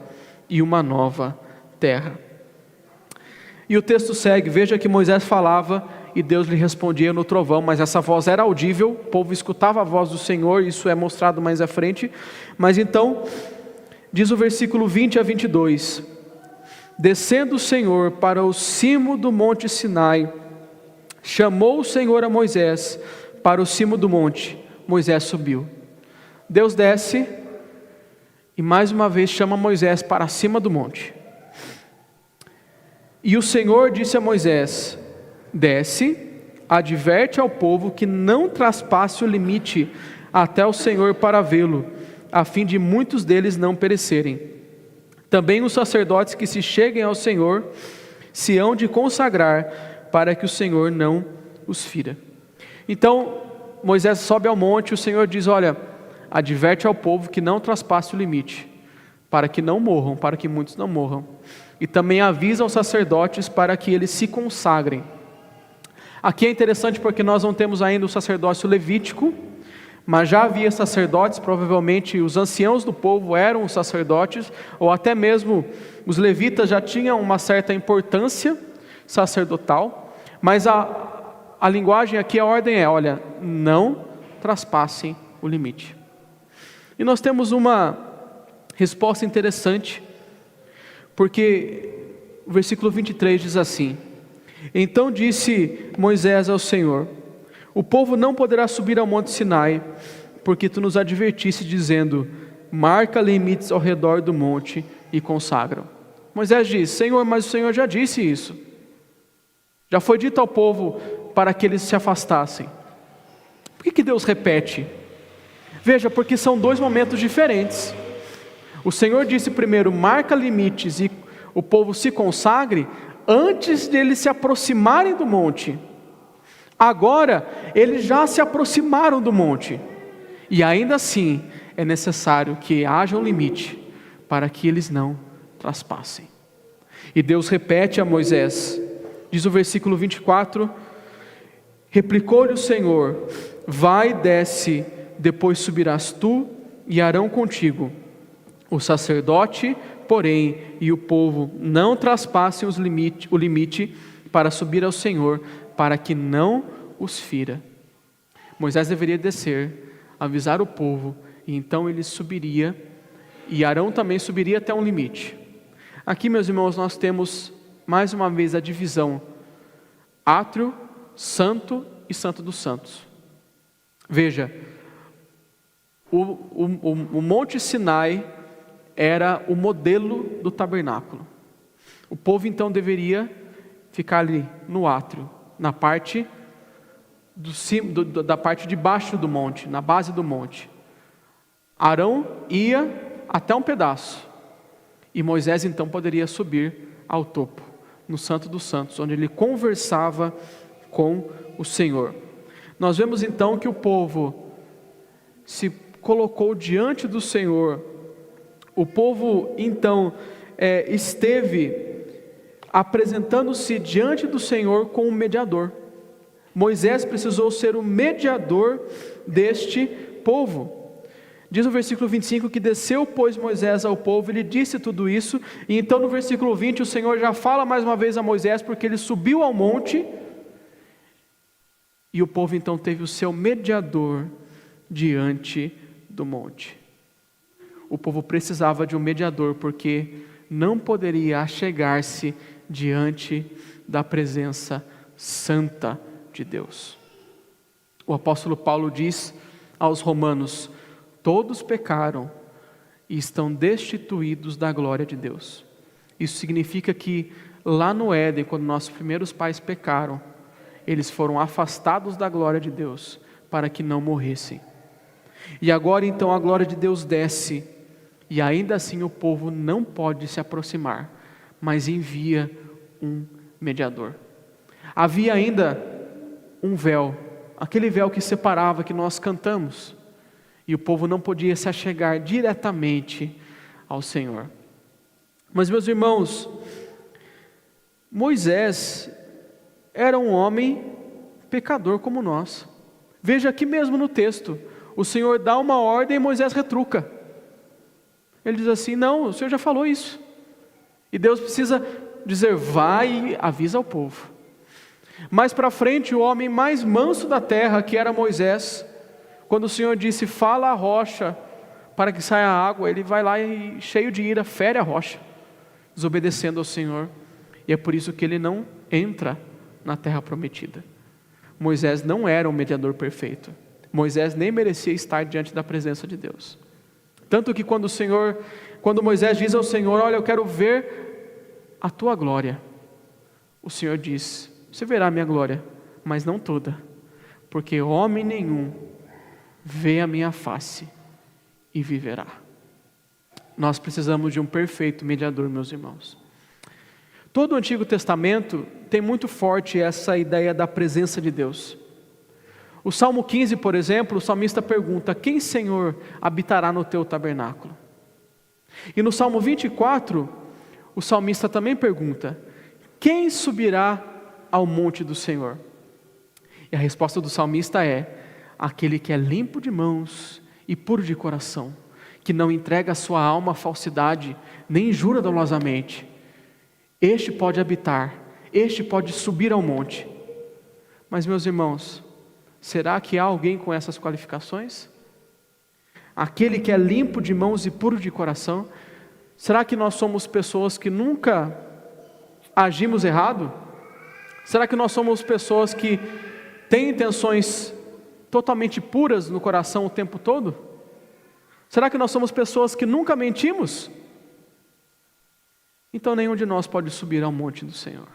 e uma nova terra. E o texto segue: veja que Moisés falava e Deus lhe respondia no trovão, mas essa voz era audível, o povo escutava a voz do Senhor, isso é mostrado mais à frente. Mas então, diz o versículo 20 a 22, descendo o Senhor para o cimo do monte Sinai, chamou o Senhor a Moisés para o cimo do monte. Moisés subiu. Deus desce e mais uma vez chama Moisés para cima do monte. E o Senhor disse a Moisés: desce, adverte ao povo que não traspasse o limite até o Senhor para vê-lo, a fim de muitos deles não perecerem. Também os sacerdotes que se cheguem ao Senhor se hão de consagrar, para que o Senhor não os fira. Então Moisés sobe ao monte, e o Senhor diz: olha, adverte ao povo que não traspasse o limite, para que não morram, para que muitos não morram. E também avisa aos sacerdotes para que eles se consagrem. Aqui é interessante porque nós não temos ainda o sacerdócio levítico, mas já havia sacerdotes, provavelmente os anciãos do povo eram os sacerdotes, ou até mesmo os levitas já tinham uma certa importância sacerdotal, mas a linguagem aqui, a ordem é: olha, não traspassem o limite. E nós temos uma resposta interessante, porque o versículo 23 diz assim: então disse Moisés ao Senhor: O povo não poderá subir ao monte Sinai, porque tu nos advertiste dizendo, marca limites ao redor do monte e consagra. Moisés diz, Senhor, mas o Senhor já disse isso. Já foi dito ao povo para que eles se afastassem. Por que Deus repete? Veja, porque são dois momentos diferentes. O Senhor disse primeiro, marca limites e o povo se consagre antes de eles se aproximarem do monte. Agora, eles já se aproximaram do monte. E ainda assim, é necessário que haja um limite para que eles não traspassem. E Deus repete a Moisés, diz o versículo 24, replicou-lhe o Senhor, vai, desce, depois subirás tu e Arão contigo. O sacerdote, porém, e o povo não traspassem o limite para subir ao Senhor, para que não os fira. Moisés deveria descer, avisar o povo, e então ele subiria, e Arão também subiria até um limite. Aqui, meus irmãos, nós temos mais uma vez a divisão átrio, santo e santo dos santos. Veja, o Monte Sinai era o modelo do tabernáculo. O povo então deveria ficar ali no átrio, na parte da parte de baixo do monte, na base do monte. Arão ia até um pedaço, e Moisés então poderia subir ao topo, no Santo dos Santos, onde ele conversava com o Senhor. Nós vemos então que o povo se colocou diante do Senhor. O povo então esteve apresentando-se diante do Senhor com um mediador. Moisés precisou ser o mediador deste povo. Diz o versículo 25 que desceu, pois, Moisés ao povo, ele disse tudo isso, e então no versículo 20 o Senhor já fala mais uma vez a Moisés, porque ele subiu ao monte, e o povo então teve o seu mediador diante do monte. O povo precisava de um mediador, porque não poderia achegar-se diante da presença santa de Deus. O apóstolo Paulo diz aos romanos, todos pecaram e estão destituídos da glória de Deus. Isso significa que lá no Éden, quando nossos primeiros pais pecaram, eles foram afastados da glória de Deus para que não morressem. E agora então a glória de Deus desce, e ainda assim o povo não pode se aproximar, mas envia um mediador. Havia ainda um véu, aquele véu que separava, que nós cantamos, e o povo não podia se achegar diretamente ao Senhor. Mas, meus irmãos, Moisés era um homem pecador como nós. Veja aqui mesmo no texto, o Senhor dá uma ordem e Moisés retruca. Ele diz assim, não, o Senhor já falou isso. E Deus precisa dizer, vai e avisa ao povo. Mais para frente, o homem mais manso da terra, que era Moisés, quando o Senhor disse, fala a rocha para que saia água, ele vai lá e, cheio de ira, fere a rocha, desobedecendo ao Senhor. E é por isso que ele não entra na terra prometida. Moisés não era um mediador perfeito. Moisés nem merecia estar diante da presença de Deus. Tanto que quando Moisés diz ao Senhor, olha, eu quero ver a tua glória, o Senhor diz, você verá a minha glória, mas não toda, porque homem nenhum vê a minha face e viverá. Nós precisamos de um perfeito mediador, meus irmãos. Todo o Antigo Testamento tem muito forte essa ideia da presença de Deus. O Salmo 15, por exemplo, o salmista pergunta, quem, Senhor, habitará no teu tabernáculo? E no Salmo 24, o salmista também pergunta, quem subirá ao monte do Senhor? E a resposta do salmista é, aquele que é limpo de mãos e puro de coração, que não entrega a sua alma à falsidade, nem jura dolosamente. Este pode habitar, este pode subir ao monte. Mas, meus irmãos, será que há alguém com essas qualificações? Aquele que é limpo de mãos e puro de coração? Será que nós somos pessoas que nunca agimos errado? Será que nós somos pessoas que Tem intenções totalmente puras no coração o tempo todo? Será que nós somos pessoas que nunca mentimos? Então nenhum de nós pode subir ao monte do Senhor.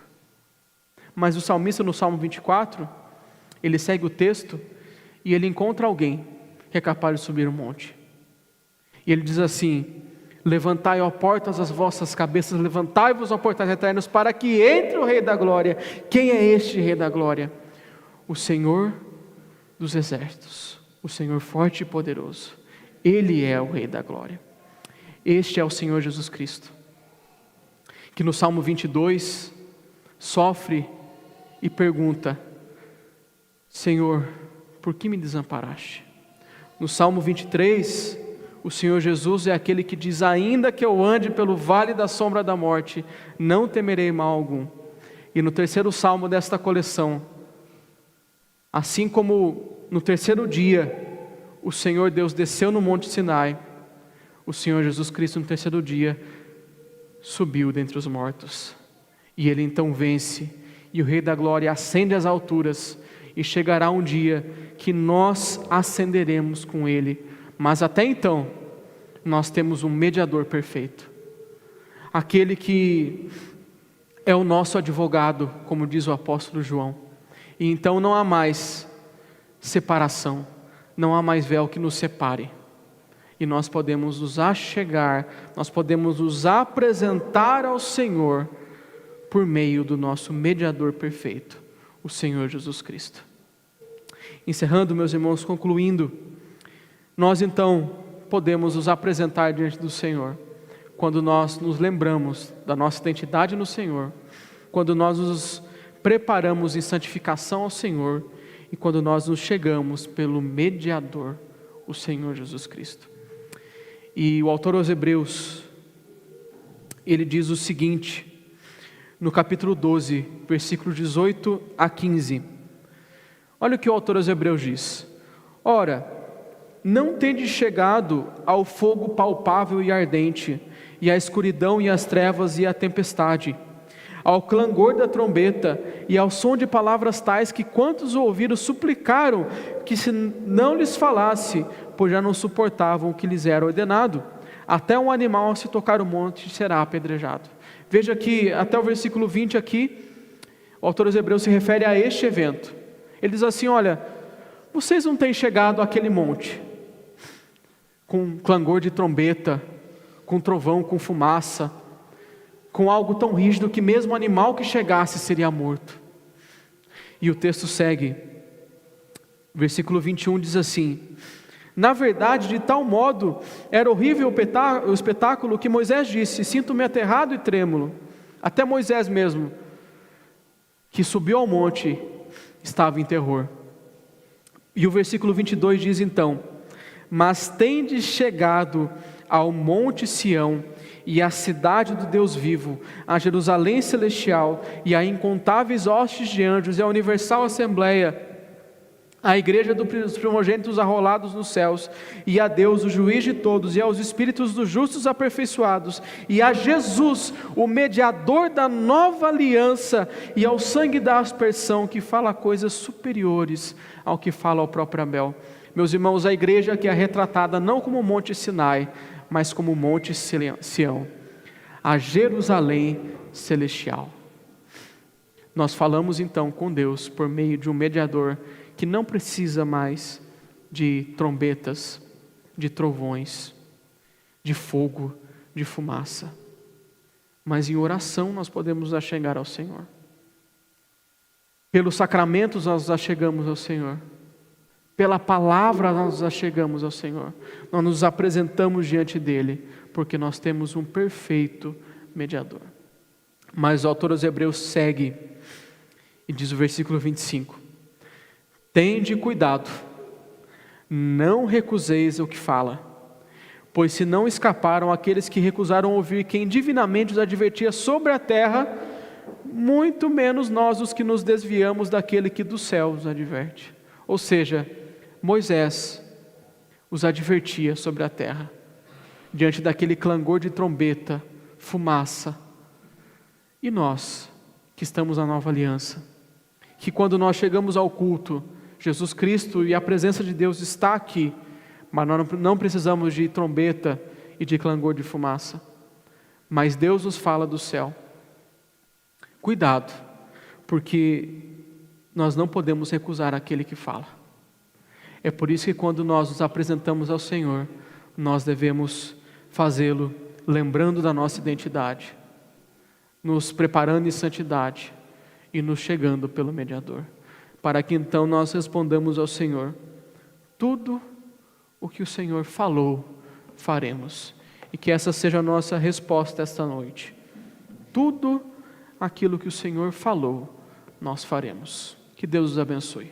Mas o salmista no Salmo 24, ele segue o texto e ele encontra alguém que é capaz de subir o monte. E ele diz assim: levantai, ó portas, as vossas cabeças, levantai-vos, ó portais eternos, para que entre o Rei da Glória. Quem é este Rei da Glória? O Senhor dos exércitos, o Senhor forte e poderoso. Ele é o Rei da Glória. Este é o Senhor Jesus Cristo, que no Salmo 22 sofre e pergunta: Senhor, por que me desamparaste? No Salmo 23, o Senhor Jesus é aquele que diz: ainda que eu ande pelo vale da sombra da morte, não temerei mal algum. E no terceiro salmo desta coleção, assim como no terceiro dia o Senhor Deus desceu no monte Sinai, o Senhor Jesus Cristo no terceiro dia subiu dentre os mortos. E ele então vence, e o Rei da Glória ascende às alturas, e chegará um dia que nós ascenderemos com ele. Mas até então, nós temos um mediador perfeito, aquele que é o nosso advogado, como diz o apóstolo João. E então não há mais separação, não há mais véu que nos separe, e nós podemos nos achegar, nós podemos nos apresentar ao Senhor por meio do nosso mediador perfeito, o Senhor Jesus Cristo. Encerrando, meus irmãos, concluindo, nós então podemos nos apresentar diante do Senhor quando nós nos lembramos da nossa identidade no Senhor, quando nós nos preparamos em santificação ao Senhor e quando nós nos chegamos pelo mediador, o Senhor Jesus Cristo. E o autor aos Hebreus, ele diz o seguinte, no capítulo 12, versículo 18 a 15. Olha o que o autor aos Hebreus diz: ora, não tendes chegado ao fogo palpável e ardente, e à escuridão e às trevas e à tempestade, ao clangor da trombeta e ao som de palavras tais que quantos o ouviram suplicaram que se não lhes falasse, pois já não suportavam o que lhes era ordenado. Até um animal, ao se tocar o monte, será apedrejado. Veja que até o versículo 20 aqui, o autor dos Hebreus se refere a este evento. Ele diz assim: olha, vocês não têm chegado àquele monte com clangor de trombeta, com trovão, com fumaça, com algo tão rígido que mesmo o animal que chegasse seria morto. E o texto segue, versículo 21 diz assim: na verdade, de tal modo era horrível o espetáculo que Moisés disse: sinto-me aterrado e trêmulo. Até Moisés mesmo, que subiu ao monte, estava em terror. E o versículo 22 diz então: mas tendes chegado ao monte Sião, e à cidade do Deus vivo, a Jerusalém celestial, e a incontáveis hostes de anjos, e a universal assembleia, a igreja dos primogênitos arrolados nos céus, e a Deus, o juiz de todos, e aos espíritos dos justos aperfeiçoados, e a Jesus, o mediador da nova aliança, e ao sangue da aspersão, que fala coisas superiores ao que fala o próprio Abel. Meus irmãos, a igreja que é retratada não como o monte Sinai, mas como o monte Sião, a Jerusalém celestial. Nós falamos então com Deus por meio de um mediador que não precisa mais de trombetas, de trovões, de fogo, de fumaça, mas em oração nós podemos nos achegar ao Senhor. Pelos sacramentos nós nos achegamos ao Senhor, pela palavra nós nos achegamos ao Senhor, nós nos apresentamos diante dEle, porque nós temos um perfeito mediador. Mas o autor aos Hebreus segue e diz o versículo 25: tende cuidado, não recuseis o que fala, pois se não escaparam aqueles que recusaram ouvir quem divinamente os advertia sobre a terra, muito menos nós os que nos desviamos daquele que do céu os adverte. Ou seja, Moisés os advertia sobre a terra, diante daquele clangor de trombeta, fumaça. E nós, que estamos na nova aliança, que quando nós chegamos ao culto, Jesus Cristo e a presença de Deus está aqui, mas nós não precisamos de trombeta e de clangor de fumaça. Mas Deus nos fala do céu. Cuidado, porque nós não podemos recusar aquele que fala. É por isso que quando nós nos apresentamos ao Senhor, nós devemos fazê-lo lembrando da nossa identidade, nos preparando em santidade e nos chegando pelo mediador, para que então nós respondamos ao Senhor: tudo o que o Senhor falou, faremos. E que essa seja a nossa resposta esta noite. Tudo aquilo que o Senhor falou, nós faremos. Que Deus os abençoe.